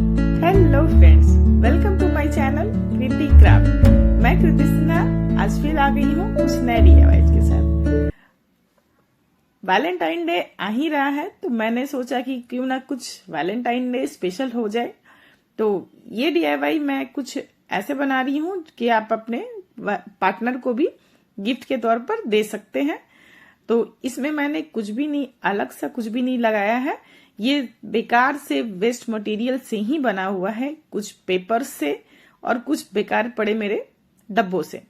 Hello friends, welcome to my channel Kriti craft. मैं कृति सिन्हा आज फिर आ गई हूँ कुछ नए DIY के साथ। वैलेंटाइन डे आ ही रहा है तो मैंने सोचा कि क्यों ना कुछ वैलेंटाइन डे स्पेशल हो जाए। तो ये DIY मैं कुछ ऐसे बना रही हूँ कि आप अपने पार्टनर को भी गिफ्ट के तौर पर दे सकते हैं। तो इसमें मैंने कुछ भी नहीं, अलग सा कुछ भी नहीं लगाया है। ये बेकार से वेस्ट मटेरियल से ही बना हुआ है, कुछ पेपर से और कुछ बेकार पड़े मेरे डब्बों से।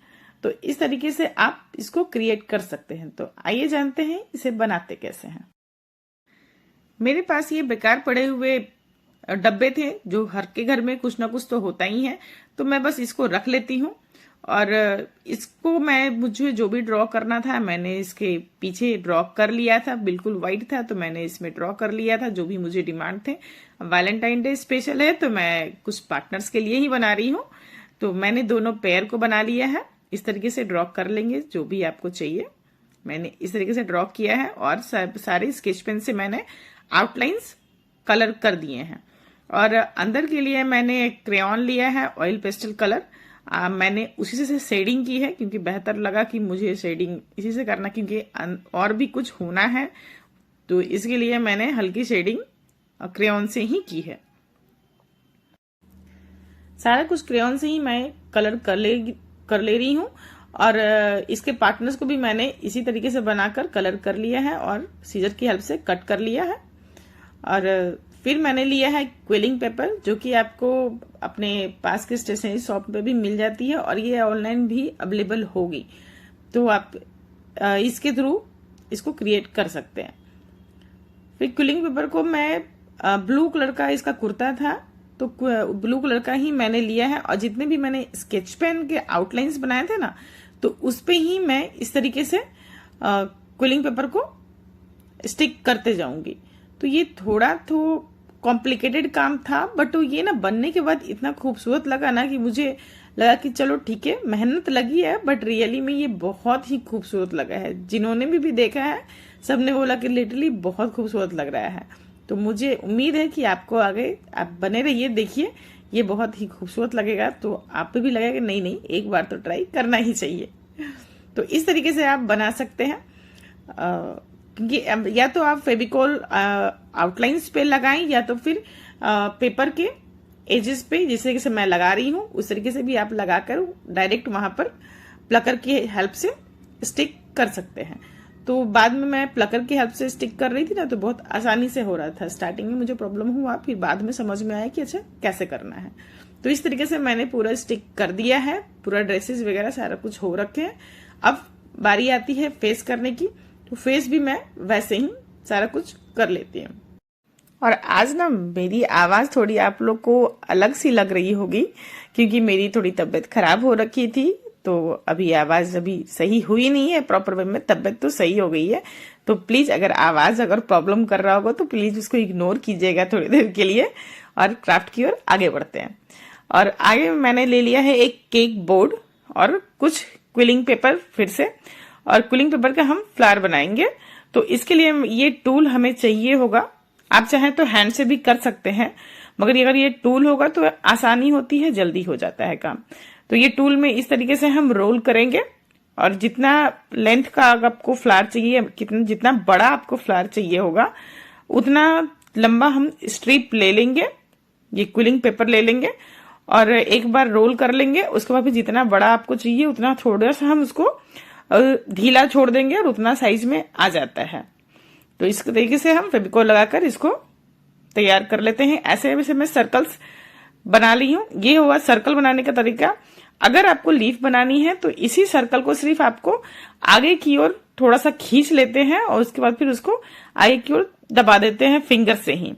तो इस तरीके से आप इसको क्रिएट कर सकते हैं। तो आइए जानते हैं इसे बनाते कैसे हैं। मेरे पास ये बेकार पड़े हुए डब्बे थे, जो हर के घर में कुछ ना कुछ तो होता ही है। तो मैं बस इसको रख लेती हूँ और इसको मुझे जो भी ड्रॉ करना था मैंने इसके पीछे ड्रॉ कर लिया था। बिल्कुल वाइट था तो मैंने इसमें ड्रॉ कर लिया था जो भी मुझे डिमांड थे। वैलेंटाइन डे स्पेशल है तो मैं कुछ पार्टनर्स के लिए ही बना रही हूँ। तो मैंने दोनों पेयर को बना लिया है। इस तरीके से ड्रॉ कर लेंगे जो भी आपको चाहिए। मैंने इस तरीके से ड्रॉ किया है और सारे स्केच पेन से मैंने आउटलाइंस कलर कर दिए हैं। और अंदर के लिए मैंने क्रेयॉन लिया है, ऑयल पेस्टल कलर। मैंने उसी से शेडिंग की है क्योंकि बेहतर लगा कि मुझे शेडिंग इसी से करना, क्योंकि और भी कुछ होना है। तो इसके लिए मैंने हल्की शेडिंग क्रेयॉन से ही की है। सारा कुछ क्रेयॉन से ही मैं कलर कर ले रही हूँ। और इसके पार्टनर्स को भी मैंने इसी तरीके से बनाकर कलर कर लिया है और सीजर की हेल्प से कट कर लिया है। और फिर मैंने लिया है क्विलिंग पेपर, जो कि आपको अपने पास के स्टेशनरी शॉप पे भी मिल जाती है और ये ऑनलाइन भी अवेलेबल होगी। तो आप इसके थ्रू इसको क्रिएट कर सकते हैं। फिर क्विलिंग पेपर को मैं ब्लू कलर का इसका कुर्ता था तो ब्लू कलर का ही मैंने लिया है। और जितने भी मैंने स्केच पेन के आउटलाइंस बनाए थे ना, तो उस पे ही मैं इस तरीके से क्विलिंग पेपर को स्टिक करते जाऊंगी। तो ये थोड़ा तो कॉम्प्लिकेटेड काम था, बट ये ना बनने के बाद इतना खूबसूरत लगा ना कि मुझे लगा कि चलो ठीक है, मेहनत लगी है बट रियली में ये बहुत ही खूबसूरत लगा है। जिन्होंने भी देखा है सबने बोला कि लिटरली बहुत खूबसूरत लग रहा है। तो मुझे उम्मीद है कि आपको आगे आप बने रहिए, देखिए ये बहुत ही खूबसूरत लगेगा। तो आप पे भी लगेगा कि नहीं एक बार तो ट्राई करना ही चाहिए। तो इस तरीके से आप बना सकते हैं। क्योंकि या तो आप फेविकॉल आउटलाइंस पे लगाएं या तो फिर पेपर के एजेस पे, जैसे कि मैं लगा रही हूँ उस तरीके से भी आप लगाकर डायरेक्ट वहां पर प्लकर की हेल्प से स्टिक कर सकते हैं। तो बाद में मैं प्लकर की हेल्प से स्टिक कर रही थी ना, तो बहुत आसानी से हो रहा था। स्टार्टिंग में मुझे प्रॉब्लम हुआ, फिर बाद में समझ में आया कि अच्छा कैसे करना है। तो इस तरीके से मैंने पूरा स्टिक कर दिया है। पूरा ड्रेसेस वगैरह सारा कुछ हो रखे हैं। अब बारी आती है फेस करने की। तो फेस भी मैं वैसे ही सारा कुछ कर लेती हूँ। और आज ना मेरी आवाज थोड़ी आप लोग को अलग सी लग रही होगी क्योंकि मेरी थोड़ी तबीयत खराब हो रखी थी। तो अभी आवाज सही हुई नहीं है प्रॉपर वे में। तबीयत तो सही हो गई है। तो प्लीज अगर प्रॉब्लम कर रहा होगा तो प्लीज उसको इग्नोर कीजिएगा थोड़ी देर के लिए और क्राफ्ट की ओर आगे बढ़ते हैं। और आगे मैंने ले लिया है एक केक बोर्ड और कुछ क्विलिंग पेपर फिर से, और क्विलिंग पेपर का हम फ्लावर बनाएंगे। तो इसके लिए ये टूल हमें चाहिए होगा। आप चाहें तो हैंड से भी कर सकते हैं, मगर अगर ये टूल होगा तो आसानी होती है, जल्दी हो जाता है काम। तो ये टूल में इस तरीके से हम रोल करेंगे और जितना लेंथ का आपको फ्लावर चाहिए, जितना बड़ा आपको फ्लावर चाहिए होगा, उतना लंबा हम स्ट्रिप ले लेंगे, ये क्विलिंग पेपर ले लेंगे और एक बार रोल कर लेंगे। उसके बाद फिर जितना बड़ा आपको चाहिए उतना थोड़ा सा हम उसको ढीला छोड़ देंगे और उतना साइज में आ जाता है। तो इस तरीके से हम फेविकोल लगाकर इसको तैयार कर लेते हैं। ऐसे वैसे मैं सर्कल्स बना ली हूँ। ये हुआ सर्कल बनाने का तरीका। अगर आपको लीफ बनानी है तो इसी सर्कल को सिर्फ आपको आगे की ओर थोड़ा सा खींच लेते हैं और उसके बाद फिर उसको आगे की ओर दबा देते हैं फिंगर से ही।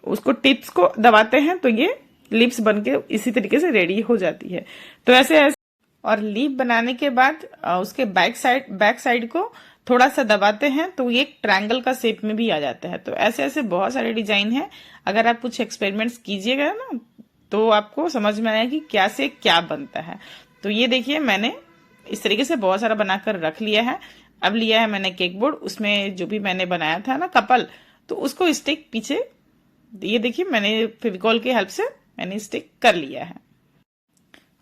उसको टिप्स को दबाते हैं तो ये लिप्स बनके इसी तरीके से रेडी हो जाती है। तो ऐसे और लीफ बनाने के बाद उसके बैक साइड को थोड़ा सा दबाते हैं तो ये एक ट्रायंगल का शेप में भी आ जाता है। तो ऐसे ऐसे बहुत सारे डिजाइन हैं। अगर आप कुछ एक्सपेरिमेंट्स कीजिएगा ना तो आपको समझ में आएगा कि क्या से क्या बनता है। तो ये देखिए मैंने इस तरीके से बहुत सारा बनाकर रख लिया है। अब लिया है मैंने केक बोर्ड, उसमें जो भी मैंने बनाया था ना कपल, तो उसको स्टिक पीछे ये देखिए मैंने फेविकॉल के हेल्प से मैंने स्टिक कर लिया है।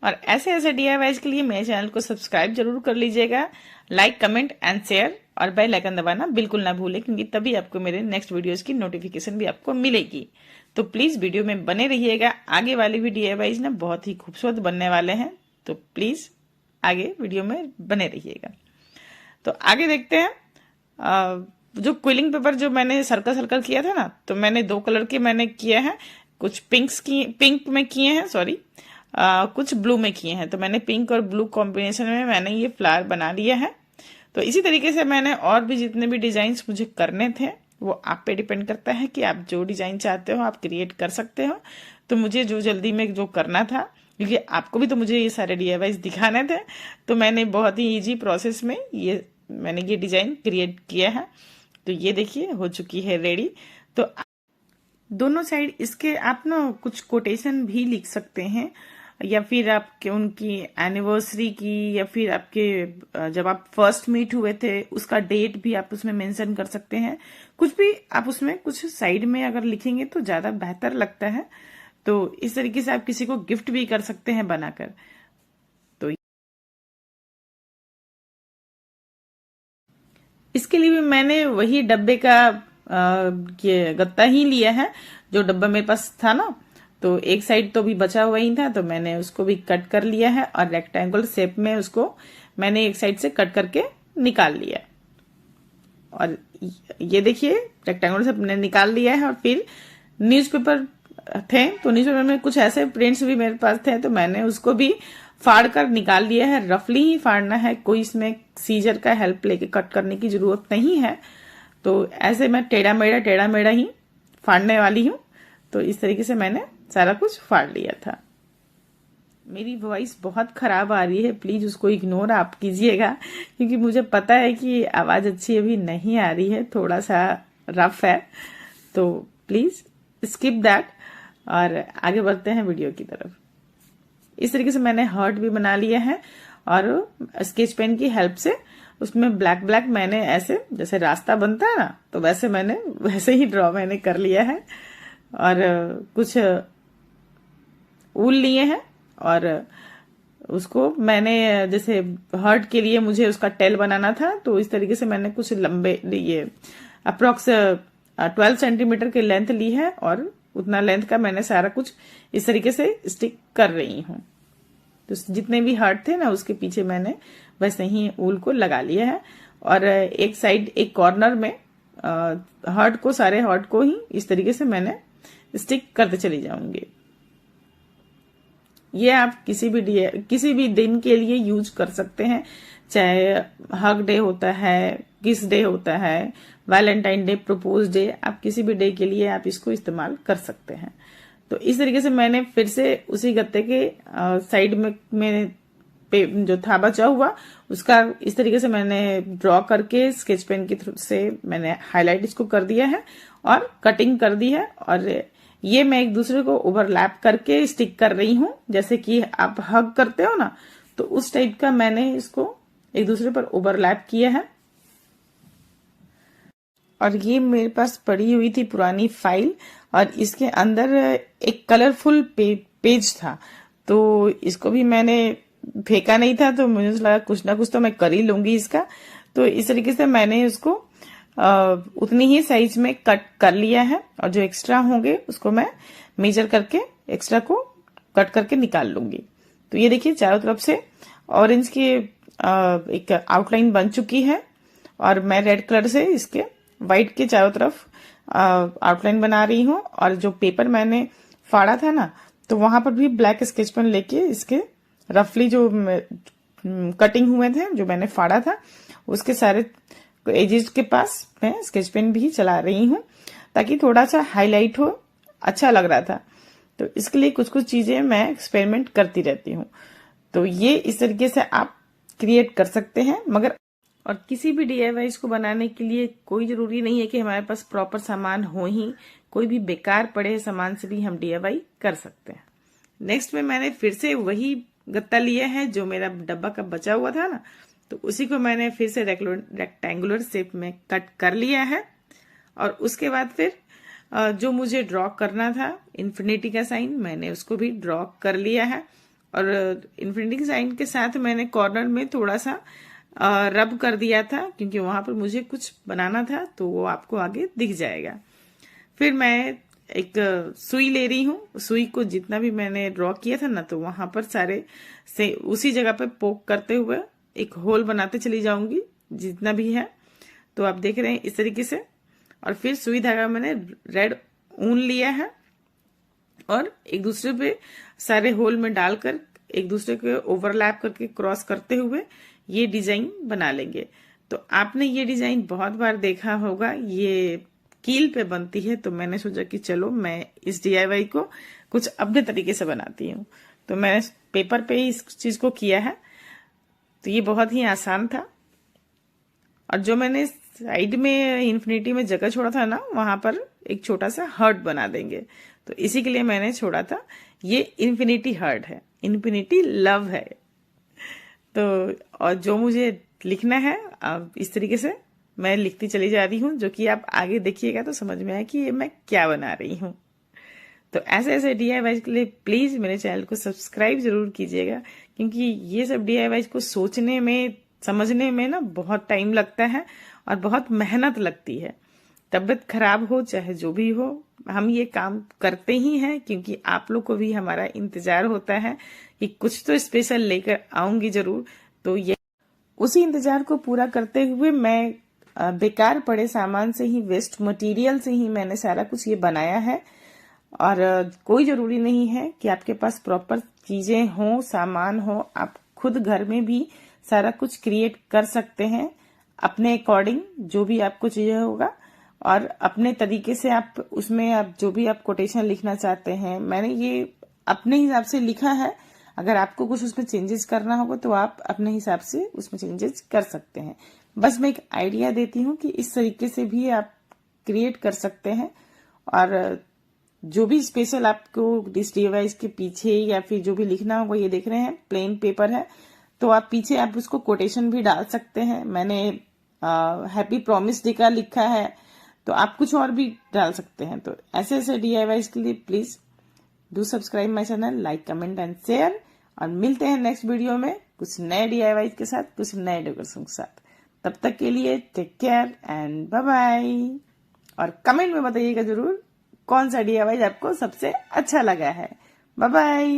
और ऐसे ऐसे DIYs के लिए मेरे चैनल को सब्सक्राइब जरूर कर लीजिएगा, लाइक कमेंट एंड शेयर, और बेल आइकन दबाना बिल्कुल ना भूलें, क्योंकि तभी आपको मेरे नेक्स्ट वीडियोस की नोटिफिकेशन भी आपको मिलेगी। तो प्लीज वीडियो में बने रहिएगा, आगे वाले भी DIYs ना बहुत ही खूबसूरत बनने वाले हैं, तो प्लीज आगे वीडियो में बने रहिएगा। तो आगे देखते हैं। जो क्विलिंग पेपर जो मैंने सर्कल सर्कल किया था ना, तो मैंने 2 कलर के मैंने किए हैं, कुछ पिंक में किए हैं, सॉरी कुछ ब्लू में किए हैं। तो मैंने पिंक और ब्लू कॉम्बिनेशन में मैंने ये फ्लावर बना लिया है। तो इसी तरीके से मैंने और भी जितने भी डिजाइन मुझे करने थे वो आप पे डिपेंड करता है कि आप जो डिजाइन चाहते हो आप क्रिएट कर सकते हो। तो मुझे जो जल्दी में जो करना था, क्योंकि आपको भी तो मुझे ये सारे DIYs दिखाने थे, तो मैंने बहुत ही इजी प्रोसेस में मैंने ये डिजाइन क्रिएट किया है। तो ये देखिए हो चुकी है रेडी। तो दोनों साइड इसके आप ना कुछ कोटेशन भी लिख सकते हैं, या फिर आपके उनकी एनिवर्सरी की, या फिर आपके जब आप फर्स्ट मीट हुए थे उसका डेट भी आप उसमें मेंशन कर सकते हैं। कुछ भी आप उसमें कुछ साइड में अगर लिखेंगे तो ज्यादा बेहतर लगता है। तो इस तरीके से आप किसी को गिफ्ट भी कर सकते हैं बनाकर। तो इसके लिए भी मैंने वही डब्बे का ये गत्ता ही लिया है, जो डब्बा मेरे पास था ना। तो एक साइड तो भी बचा हुआ ही था, तो मैंने उसको भी कट कर लिया है और रेक्टेंगल शेप में उसको मैंने एक साइड से कट करके निकाल लिया। और ये देखिए रेक्टेंगल शेप मैंने निकाल लिया है। और फिर न्यूज़पेपर थे, तो न्यूज़पेपर में कुछ ऐसे प्रिंट्स भी मेरे पास थे, तो मैंने उसको भी फाड़ कर निकाल लिया है। रफली ही फाड़ना है, कोई इसमें सीजर का हेल्प लेके कट करने की जरूरत नहीं है। तो ऐसे मैं टेढ़ा मेढ़ा ही फाड़ने वाली हूँ। तो इस तरीके से मैंने सारा कुछ फाड़ लिया था। मेरी वॉइस बहुत खराब आ रही है, प्लीज उसको इग्नोर आप कीजिएगा, क्योंकि मुझे पता है कि आवाज अच्छी अभी नहीं आ रही है, थोड़ा सा रफ है। तो प्लीज स्किप दैट और आगे बढ़ते हैं वीडियो की तरफ। इस तरीके से मैंने हार्ट भी बना लिया है, और स्केच पेन की हेल्प से उसमें ब्लैक ब्लैक मैंने ऐसे जैसे रास्ता बनता है ना, तो वैसे ही ड्रॉ मैंने कर लिया है। और कुछ ऊल लिए हैं, और उसको मैंने जैसे हार्ट के लिए मुझे उसका टेल बनाना था, तो इस तरीके से मैंने कुछ लंबे ये अप्रोक्स 12 सेंटीमीटर की लेंथ ली है, और उतना लेंथ का मैंने सारा कुछ इस तरीके से स्टिक कर रही हूँ। तो जितने भी हार्ट थे ना उसके पीछे मैंने वैसे ही ऊल को लगा लिया है। और एक साइड एक कॉर्नर में सारे हार्ट को ही इस तरीके से मैंने स्टिक करते चली जाऊंगी। ये आप किसी भी दिन के लिए यूज कर सकते हैं, चाहे हग डे होता है, किस डे होता है, वैलेंटाइन डे, प्रपोज डे, आप किसी भी डे के लिए आप इसको इस्तेमाल कर सकते हैं। तो इस तरीके से मैंने फिर से उसी गत्ते के साइड में जो था बचा हुआ उसका इस तरीके से मैंने ड्रॉ करके स्केच पेन की थ्रू से मैंने हाईलाइट इसको कर दिया है और कटिंग कर दी है। और ये मैं एक दूसरे को ओवरलैप करके स्टिक कर रही हूँ, जैसे कि आप हग करते हो ना, तो उस टाइप का मैंने इसको एक दूसरे पर ओवरलैप किया है। और ये मेरे पास पड़ी हुई थी पुरानी फाइल, और इसके अंदर एक कलरफुल पेज था, तो इसको भी मैंने फेंका नहीं था, तो मुझे लगा कुछ ना कुछ तो मैं कर ही लूंगी इसका। तो इस तरीके से मैंने उसको उतनी ही साइज में कट कर लिया है, और जो एक्स्ट्रा होंगे उसको मैं मेजर करके एक्स्ट्रा को कट करके निकाल लूंगी। तो ये देखिए चारों तरफ से ऑरेंज की एक आउटलाइन बन चुकी है, और मैं रेड कलर से इसके व्हाइट के चारों तरफ आउटलाइन बना रही हूँ। और जो पेपर मैंने फाड़ा था ना, तो वहां पर भी ब्लैक स्केच पेन लेके इसके रफली जो कटिंग हुए थे जो मैंने फाड़ा था उसके सारे एजेस के पास मैं स्केच पेन भी चला रही हूँ, ताकि थोड़ा सा हाईलाइट हो, अच्छा लग रहा था। तो इसके लिए कुछ कुछ चीजें मैं एक्सपेरिमेंट करती रहती हूँ। तो ये इस तरीके से आप क्रिएट कर सकते हैं। मगर और किसी भी DIYs को बनाने के लिए कोई जरूरी नहीं है कि हमारे पास प्रॉपर सामान हो ही, कोई भी बेकार पड़े सामान से भी हम DIY कर सकते हैं। नेक्स्ट में मैंने फिर से वही गत्ता लिया है जो मेरा डब्बा का बचा हुआ था ना, तो उसी को मैंने फिर से रेक्टेंगुलर शेप में कट कर लिया है। और उसके बाद फिर जो मुझे ड्रॉ करना था इन्फिनिटी का साइन, मैंने उसको भी ड्रॉ कर लिया है। और इन्फिनिटी के साइन के साथ मैंने कॉर्नर में थोड़ा सा रब कर दिया था, क्योंकि वहां पर मुझे कुछ बनाना था, तो वो आपको आगे दिख जाएगा। फिर मैं एक सुई ले रही हूँ। सुई को जितना भी मैंने ड्रॉ किया था ना, तो वहां पर सारे से उसी जगह पे पोक करते हुए एक होल बनाते चली जाऊंगी जितना भी है। तो आप देख रहे हैं इस तरीके से। और फिर सुई धागा मैंने रेड ऊन लिया है और एक दूसरे पे सारे होल में डालकर एक दूसरे के ओवरलैप करके क्रॉस करते हुए ये डिजाइन बना लेंगे। तो आपने ये डिजाइन बहुत बार देखा होगा, ये कील पे बनती है, तो मैंने सोचा कि चलो मैं इस DIY को कुछ अपने तरीके से बनाती हूँ। तो मैंने पेपर पे ही इस चीज को किया है। तो ये बहुत ही आसान था। और जो मैंने साइड में इन्फिनिटी में जगह छोड़ा था ना, वहां पर एक छोटा सा हर्ट बना देंगे। तो इसी के लिए मैंने छोड़ा था। ये इन्फिनिटी हर्ट है, इन्फिनिटी लव है। तो और जो मुझे लिखना है अब इस तरीके से मैं लिखती चली जा रही हूँ, जो कि आप आगे देखिएगा तो समझ में आए कि ये मैं क्या बना रही हूँ। तो ऐसे ऐसे DIY के लिए प्लीज मेरे चैनल को सब्सक्राइब जरूर कीजिएगा, क्योंकि ये सब DIY को सोचने में समझने में ना बहुत टाइम लगता है और बहुत मेहनत लगती है। तबीयत खराब हो चाहे जो भी हो, हम ये काम करते ही हैं, क्योंकि आप लोग को भी हमारा इंतजार होता है कि कुछ तो स्पेशल लेकर आऊंगी जरूर। तो ये उसी इंतजार को पूरा करते हुए मैं बेकार पड़े सामान से ही, वेस्ट मटेरियल से ही मैंने सारा कुछ ये बनाया है। और कोई जरूरी नहीं है कि आपके पास प्रॉपर चीजें हो, सामान हो। आप खुद घर में भी सारा कुछ क्रिएट कर सकते हैं अपने अकॉर्डिंग, जो भी आपको चाहिए होगा। और अपने तरीके से आप उसमें आप जो भी आप कोटेशन लिखना चाहते हैं, मैंने ये अपने हिसाब से लिखा है। अगर आपको कुछ उसमें चेंजेस करना होगा तो आप अपने हिसाब से उसमें चेंजेस कर सकते हैं। बस मैं एक आइडिया देती हूँ कि इस तरीके से भी आप क्रिएट कर सकते हैं। और जो भी स्पेशल आपको इस डिवाइस के पीछे या फिर जो भी लिखना होगा, ये देख रहे हैं प्लेन पेपर है, तो आप पीछे आप उसको कोटेशन भी डाल सकते हैं। मैंने हैप्पी प्रॉमिस डे का लिखा है, तो आप कुछ और भी डाल सकते हैं। तो ऐसे ऐसे DIY के लिए please do subscribe my channel, like comment and share. और मिलते हैं नेक्स्ट वीडियो में कुछ नए DIY के साथ, कुछ नए डेकोरेशन के साथ। तब तक के लिए take care and bye bye. और कमेंट में बताइएगा जरूर कौन सा DIY आपको सबसे अच्छा लगा है। Bye bye.